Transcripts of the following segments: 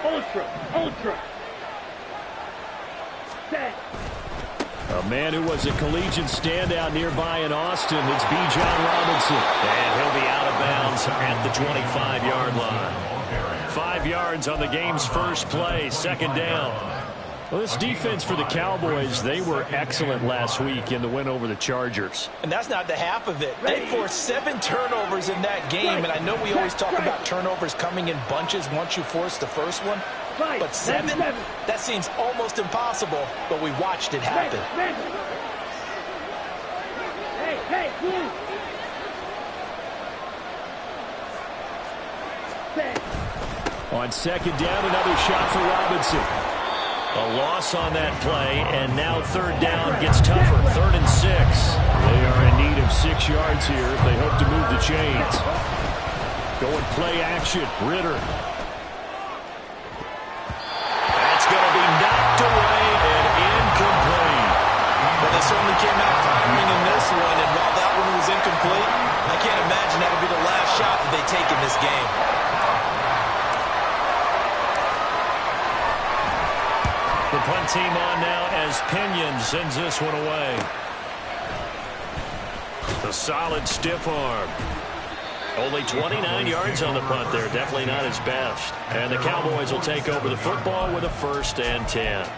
Ultra. Set. A man who was a collegiate standout nearby in Austin. It's B. John Robinson. And he'll be out of bounds at the 25-yard line. 5 yards on the game's first play, second down. Well, this defense for the Cowboys, they were excellent last week in the win over the Chargers. And that's not the half of it. They forced 7 turnovers in that game, and I know we always talk about turnovers coming in bunches once you force the first one. But 7? That seems almost impossible, but we watched it happen. On second down, another shot for Robinson. A loss on that play, and now third down gets tougher. 3rd and 6. They are in need of 6 yards here if they hope to move the chains. Going play action, Ritter. That's going to be knocked away and incomplete. Well, they certainly came out firing in this one, and while that one was incomplete, I can't imagine that would be the last shot that they take in this game. The punt team on now as Pinion sends this one away. The solid stiff arm. Only 29 yards on the punt there. Definitely not his best. And the Cowboys will take over the football with a 1st and 10.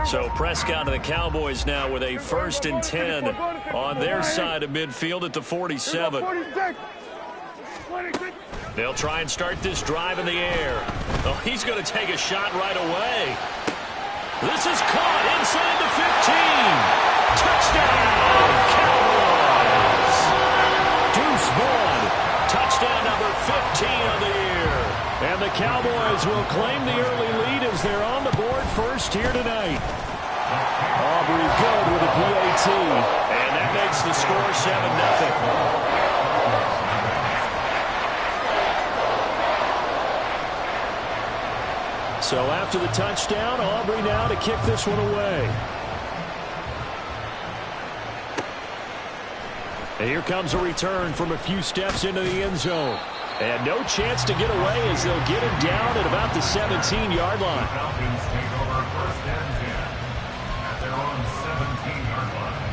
So Prescott and the Cowboys now with a 1st and 10 on their side of midfield at the 47. They'll try and start this drive in the air. Oh, he's going to take a shot right away. This is caught inside the 15. Touchdown, Cowboys. Deuce Vaughn, touchdown number 15 on the year. And the Cowboys will claim the early lead as they're on the board first here tonight. Aubrey good with a PAT. And that makes the score 7-0. So after the touchdown, Aubrey now to kick this one away. And here comes a return from a few steps into the end zone. And no chance to get away as they'll get him down at about the 17-yard line. Falcons take over 1st and 10 at their own 17-yard line.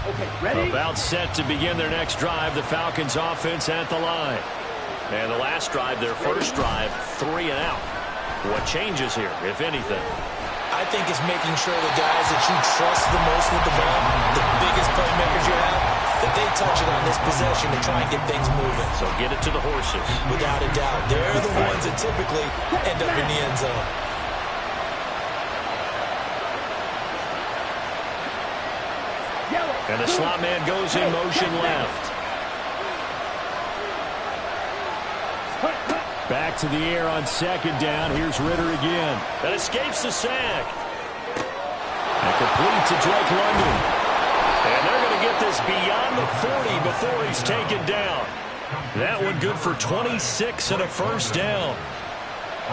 Okay, ready? About set to begin their next drive. The Falcons offense at the line. And the last drive, their first drive, 3 and out. What changes here, if anything? I think it's making sure the guys that you trust the most with the ball, the biggest playmakers you have, that they touch it on this possession to try and get things moving. So get it to the horses. Without a doubt. They're the ones that typically end up in the end zone. And the slot man goes in motion left. Back to the air on second down. Here's Ritter again. That escapes the sack. And complete to Drake London. And they're going to get this beyond the 40 before he's taken down. That one good for 26 and a 1st down.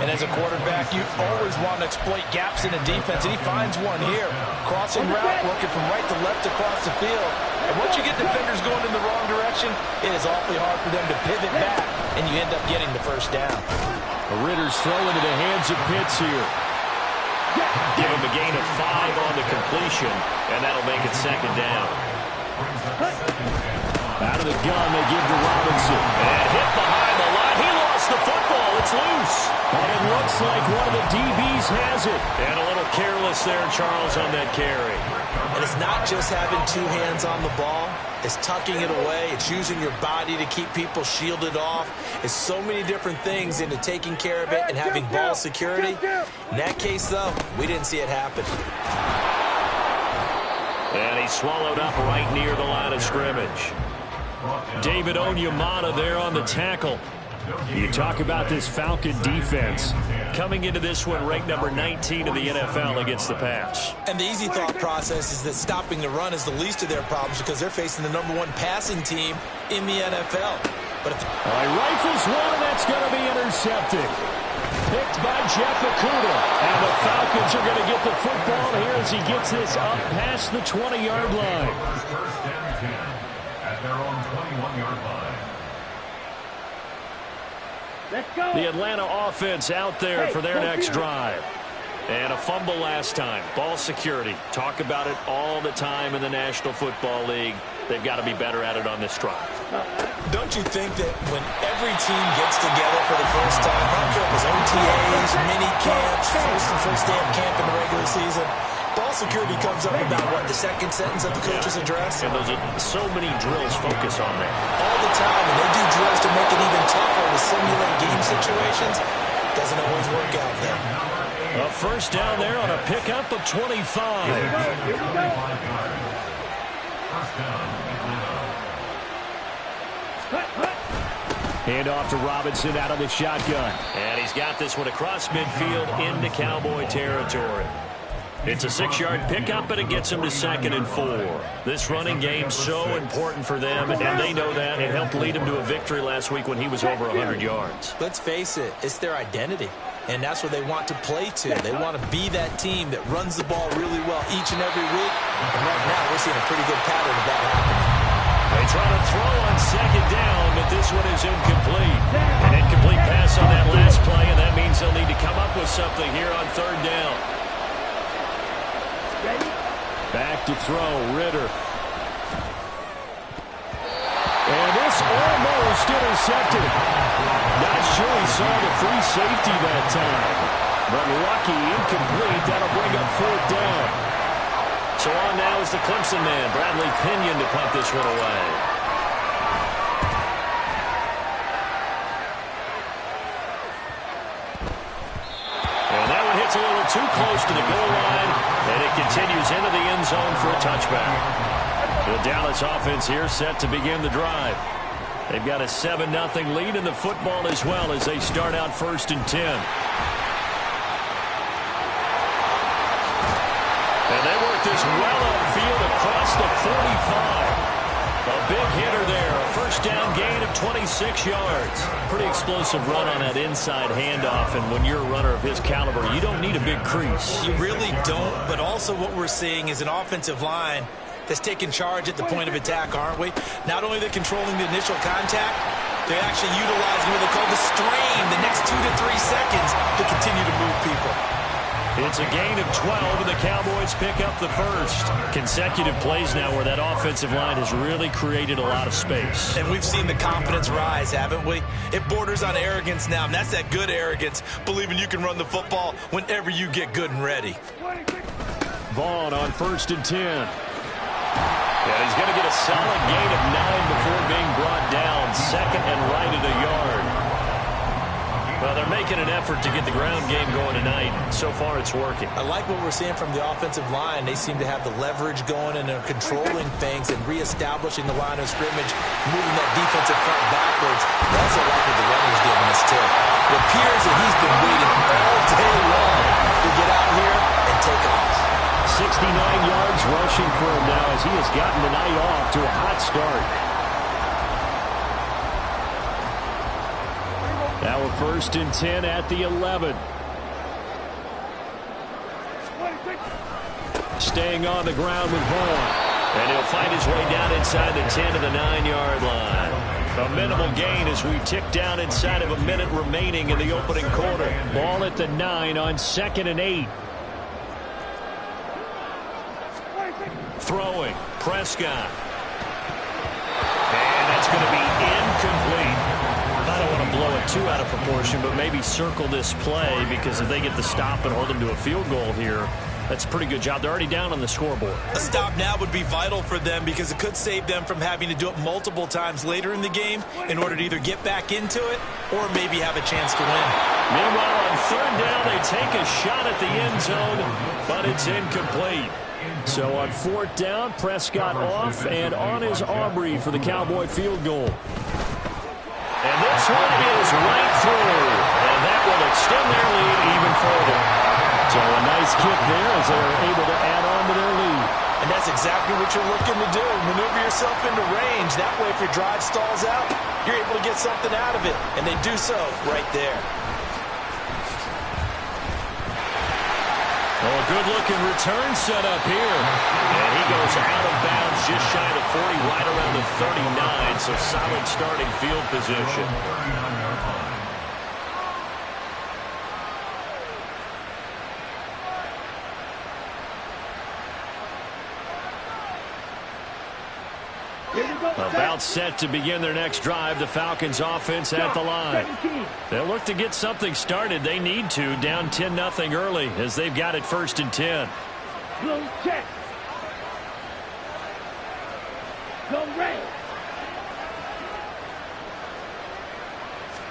And as a quarterback, you always want to exploit gaps in the defense, and he finds one here. Crossing route, working from right to left across the field. And once you get defenders going in the wrong direction, it is awfully hard for them to pivot back, and you end up getting the 1st down. Ritter's throw into the hands of Pitts here. Give him a gain of 5 on the completion, and that'll make it 2nd down. Out of the gun, they give to Robinson. And hit behind the line. He lost the football. It's loose. And it looks like one of the DBs has it. And a little careless there, Charles, on that carry. And it's not just having 2 hands on the ball. It's tucking it away. It's using your body to keep people shielded off. It's so many different things into taking care of it and having ball security. In that case, though, we didn't see it happen. And he swallowed up right near the line of scrimmage. David Onyemata there on the tackle. You talk about this Falcon defense. Coming into this one, ranked number 19 in the NFL against the pass. And the easy thought process is that stopping the run is the least of their problems because they're facing the #1 passing team in the NFL. But All right, rifles one, and that's going to be intercepted. Picked by Jaypac. And the Falcons are going to get the football here as he gets this up past the 20-yard line. First and 10 at their own 21-yard line. Let's go. The Atlanta offense out there for their next drive. And a fumble last time. Ball security. Talk about it all the time in the National Football League. They've got to be better at it on this drive. don't you think that when every team gets together for the first time, I don't care if it's OTAs, mini camps, first day of camp in the regular season, ball security comes up about, what, the second sentence of the coach's address? And those are so many drills focus on that. All the time, and they do drills to make it even tougher to simulate game situations. Doesn't always work out there. A first down there on a pickup of 25. Here we go. First down, Atlanta. Hand off to Robinson out of the shotgun. And he's got this one across midfield into Cowboy territory. It's a 6-yard pickup, and it gets him to 2nd and 4. This running game so important for them, and they know that. It helped lead him to a victory last week when he was over 100 yards. Let's face it, it's their identity, and that's what they want to play to. They want to be that team that runs the ball really well each and every week, and right now we're seeing a pretty good pattern of that happening. They try to throw on 2nd down, but this one is incomplete. An incomplete pass on that last play, and that means they'll need to come up with something here on 3rd down. Back to throw, Ritter. And this almost intercepted. Not sure he saw the free safety that time. But lucky, incomplete. That'll bring up 4th down. So on now is the Clemson man, Bradley Pinion, to punt this one away. And that one hits a little too close to the goal line, and it continues into the end zone for a touchback. The Dallas offense here set to begin the drive. They've got a 7-0 lead in the football as well as they start out 1st and 10. And they work this well upfield across the 45. A big hitter there. A first down gain of 26 yards. Pretty explosive run on that inside handoff, and when you're a runner of his caliber, you don't need a big crease. You really don't, but also what we're seeing is an offensive line that's taking charge at the point of attack, aren't we? Not only are they controlling the initial contact, they're actually utilizing what they call the strain the next 2 to 3 seconds to continue to move people. It's a gain of 12, and the Cowboys pick up the first. Consecutive plays now where that offensive line has really created a lot of space. And we've seen the confidence rise, haven't we? It borders on arrogance now, and that's that good arrogance, believing you can run the football whenever you get good and ready. Vaughn on 1st and 10. And he's going to get a solid gain of 9 before being brought down. 2nd and right at a yard. Well, they're making an effort to get the ground game going tonight. So far, it's working. I like what we're seeing from the offensive line. They seem to have the leverage going, and they're controlling things and reestablishing the line of scrimmage, moving that defensive front backwards. I also like what the runner's giving us, too. It appears that he's been waiting all day long to get out here and take off. 69 yards rushing for him now as he has gotten the night off to a hot start. Now a 1st and 10 at the 11. Staying on the ground with Vaughn. And he'll find his way down inside the 10 to the 9-yard line. A minimal gain as we tick down inside of a minute remaining in the opening quarter. Ball at the 9 on 2nd and 8. Throwing, Prescott. And that's going to be incomplete. I don't want to blow it too out of proportion, but maybe circle this play, because if they get the stop and hold them to a field goal here, that's a pretty good job. They're already down on the scoreboard. A stop now would be vital for them because it could save them from having to do it multiple times later in the game in order to either get back into it or maybe have a chance to win. Meanwhile, on 3rd down, they take a shot at the end zone, but it's incomplete. So on 4th down, Prescott off, and on is Aubrey for the Cowboy field goal. And this one is right through, and that will extend their lead even further. So a nice kick there as they're able to add on to their lead. And that's exactly what you're looking to do. Maneuver yourself into range. That way, if your drive stalls out, you're able to get something out of it. And they do so right there. Well, a good-looking return set up here. And he goes out of bounds just shy of 40, right around the 39, so solid starting field position. About set to begin their next drive, the Falcons offense at the line. They'll look to get something started. They need to, down 10-0 early as they've got it 1st and 10. Blue check. Go red.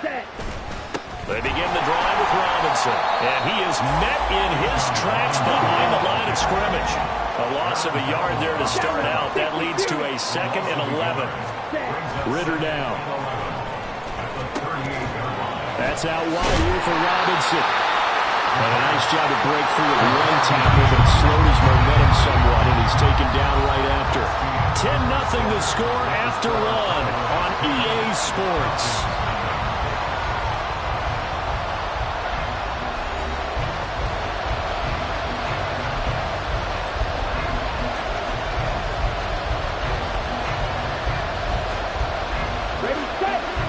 Set. They begin the drive with Robinson. And he is met in his tracks behind the line of scrimmage. A loss of a yard there to start out. That leads to a 2nd and 11. Ritter now. That's out wide here for Robinson. And a nice job to break free with one tackle, but it slowed his momentum somewhat, and he's taken down right after. 10-0 the score after one on EA Sports.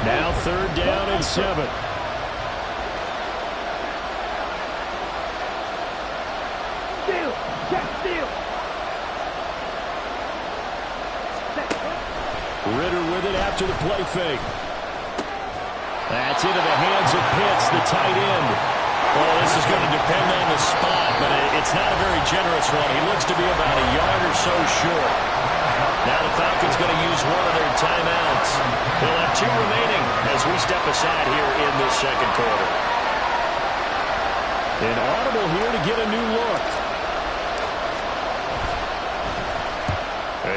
Now 3rd down and 7. Steal. Check steal. Ritter with it after the play fake. That's into the hands of Pitts, the tight end. Well, this is going to depend on the spot, but it's not a very generous one. He looks to be about a yard or so short. Now the Falcons going to use one of their timeouts. They'll have 2 remaining as we step aside here in this 2nd quarter. An audible here to get a new look.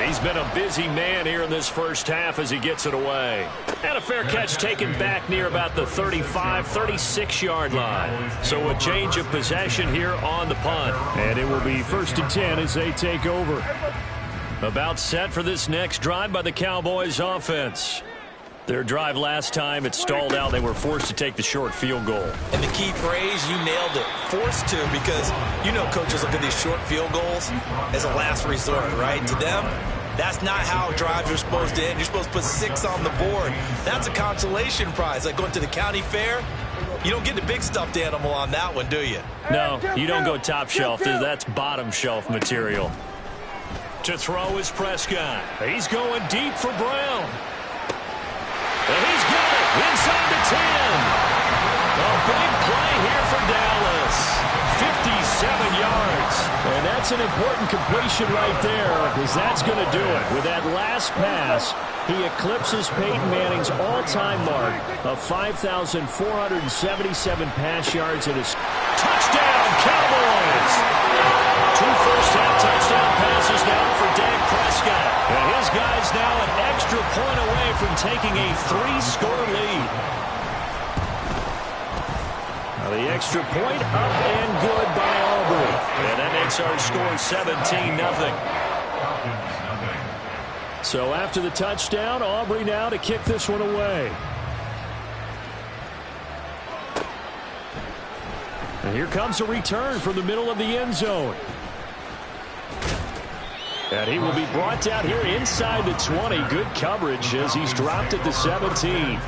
He's been a busy man here in this 1st half as he gets it away. And a fair catch taken back near about the 35, 36-yard line. So a change of possession here on the punt. And it will be 1st and 10 as they take over. About set for this next drive by the Cowboys offense. Their drive last time, it stalled out. They were forced to take the short field goal. And the key phrase, you nailed it. Forced to, because you know coaches look at these short field goals as a last resort, right? To them, that's not how drives are supposed to end. You're supposed to put 6 on the board. That's a consolation prize. Like going to the county fair, you don't get the big stuffed animal on that one, do you? No, you don't go top shelf. That's bottom shelf material. To throw is Prescott. He's going deep for Brown. And he's got it inside the 10. A big play here for Dallas. 57 yards. And that's an important completion right there, because that's going to do it. With that last pass, he eclipses Peyton Manning's all-time mark of 5,477 pass yards in his touchdown, Cowboys. 2 first-half touchdown passes now for Dak Prescott. And his guys now an extra point away from taking a 3-score lead. Now the extra point up and good by Aubrey. And that makes our score 17-0. So after the touchdown, Aubrey now to kick this one away. And here comes a return from the middle of the end zone. And he will be brought down here inside the 20. Good coverage as he's dropped at the 17.